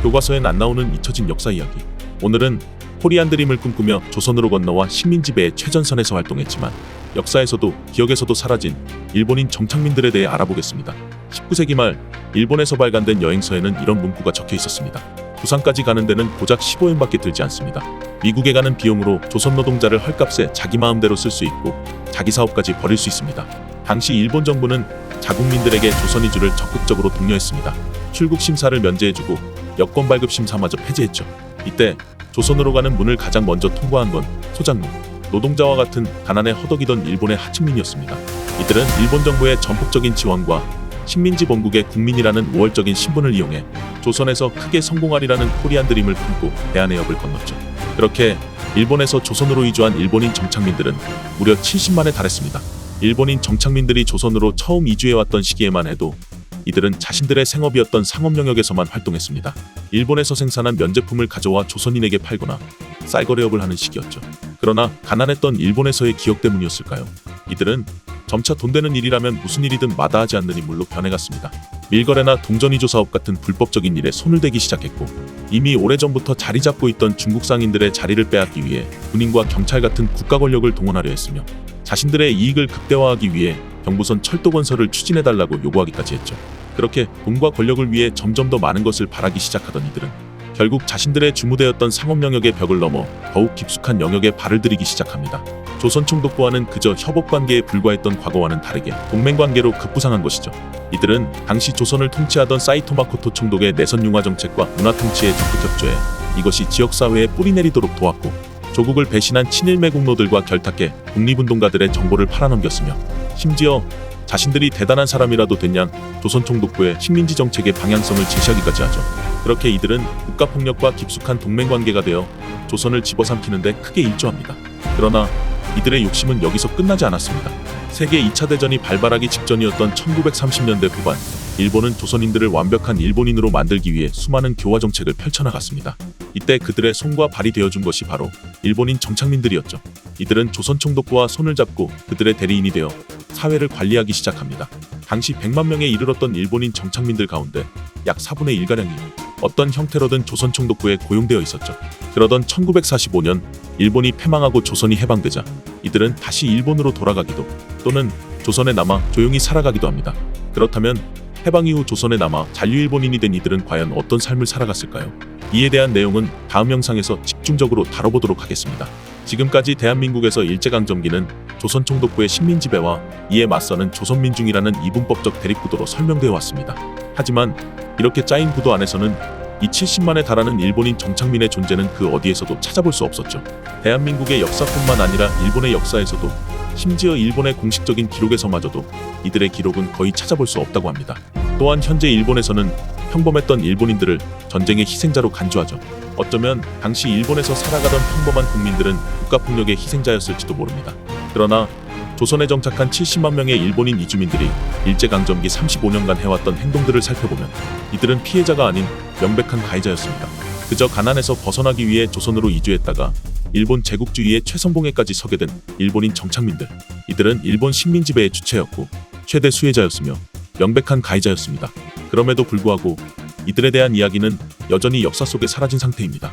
교과서엔 안 나오는 잊혀진 역사 이야기. 오늘은 코리안 드림을 꿈꾸며 조선으로 건너와 식민지배의 최전선에서 활동했지만 역사에서도 기억에서도 사라진 일본인 정착민들에 대해 알아보겠습니다. 19세기 말 일본에서 발간된 여행서에는 이런 문구가 적혀 있었습니다. 부산까지 가는 데는 고작 15엔밖에 들지 않습니다. 미국에 가는 비용으로 조선 노동자를 헐값에 자기 마음대로 쓸 수 있고 자기 사업까지 벌일 수 있습니다. 당시 일본 정부는 자국민들에게 조선 이주를 적극적으로 독려했습니다. 출국 심사를 면제해주고 여권 발급 심사마저 폐지했죠. 이때 조선으로 가는 문을 가장 먼저 통과한 건 소작농, 노동자와 같은 가난에 허덕이던 일본의 하층민이었습니다. 이들은 일본 정부의 전폭적인 지원과 식민지 본국의 국민이라는 우월적인 신분을 이용해 조선에서 크게 성공하리라는 코리안 드림을 품고 대한해협을 건넜죠. 그렇게 일본에서 조선으로 이주한 일본인 정착민들은 무려 70만에 달했습니다. 일본인 정착민들이 조선으로 처음 이주해왔던 시기에만 해도 이들은 자신들의 생업이었던 상업 영역에서만 활동했습니다. 일본에서 생산한 면제품을 가져와 조선인에게 팔거나 쌀거래업을 하는 시기였죠. 그러나 가난했던 일본에서의 기억 때문이었을까요? 이들은 점차 돈 되는 일이라면 무슨 일이든 마다하지 않는 인물로 변해갔습니다. 밀거래나 동전이조 사업 같은 불법적인 일에 손을 대기 시작했고 이미 오래전부터 자리 잡고 있던 중국 상인들의 자리를 빼앗기 위해 군인과 경찰 같은 국가 권력을 동원하려 했으며 자신들의 이익을 극대화하기 위해 경부선 철도 건설을 추진해달라고 요구하기까지 했죠. 그렇게 돈과 권력을 위해 점점 더 많은 것을 바라기 시작하던 이들은 결국 자신들의 주무대였던 상업 영역의 벽을 넘어 더욱 깊숙한 영역에 발을 들이기 시작합니다. 조선 총독부와는 그저 협업관계에 불과했던 과거와는 다르게 동맹관계로 급부상한 것이죠. 이들은 당시 조선을 통치하던 사이토 마코토 총독의 내선 융화 정책과 문화 통치에 적극 협조해 이것이 지역사회에 뿌리내리도록 도왔고 조국을 배신한 친일매 공로들과 결탁해 독립운동가들의 정보를 팔아넘겼으며 심지어 자신들이 대단한 사람이라도 된 양 조선 총독부의 식민지 정책의 방향성을 제시하기까지 하죠. 그렇게 이들은 국가폭력과 깊숙한 동맹관계가 되어 조선을 집어삼키는 데 크게 일조합니다. 그러나 이들의 욕심은 여기서 끝나지 않았습니다. 세계 2차 대전이 발발하기 직전이었던 1930년대 후반, 일본은 조선인들을 완벽한 일본인으로 만들기 위해 수많은 교화 정책을 펼쳐나갔습니다. 이때 그들의 손과 발이 되어준 것이 바로 일본인 정착민들이었죠. 이들은 조선 총독부와 손을 잡고 그들의 대리인이 되어 사회를 관리하기 시작합니다. 당시 100만 명에 이르렀던 일본인 정착민들 가운데 약 4분의 1가량이 어떤 형태로든 조선 총독부에 고용되어 있었죠. 그러던 1945년 일본이 패망하고 조선이 해방되자 이들은 다시 일본으로 돌아가기도 또는 조선에 남아 조용히 살아가기도 합니다. 그렇다면 해방 이후 조선에 남아 잔류일본인이 된 이들은 과연 어떤 삶을 살아갔을까요? 이에 대한 내용은 다음 영상에서 집중적으로 다뤄보도록 하겠습니다. 지금까지 대한민국에서 일제강점기는 조선 총독부의 식민지배와 이에 맞서는 조선민중이라는 이분법적 대립구도로 설명되어 왔습니다. 하지만 이렇게 짜인 구도 안에서는 이 70만에 달하는 일본인 정착민의 존재는 그 어디에서도 찾아볼 수 없었죠. 대한민국의 역사뿐만 아니라 일본의 역사에서도 심지어 일본의 공식적인 기록에서마저도 이들의 기록은 거의 찾아볼 수 없다고 합니다. 또한 현재 일본에서는 평범했던 일본인들을 전쟁의 희생자로 간주하죠. 어쩌면 당시 일본에서 살아가던 평범한 국민들은 국가폭력의 희생자였을지도 모릅니다. 그러나 조선에 정착한 70만 명의 일본인 이주민들이 일제강점기 35년간 해왔던 행동들을 살펴보면 이들은 피해자가 아닌 명백한 가해자였습니다. 그저 가난에서 벗어나기 위해 조선으로 이주했다가 일본 제국주의의 최선봉에까지 서게 된 일본인 정착민들. 이들은 일본 식민지배의 주체였고 최대 수혜자였으며 명백한 가해자였습니다. 그럼에도 불구하고 이들에 대한 이야기는 여전히 역사 속에 사라진 상태입니다.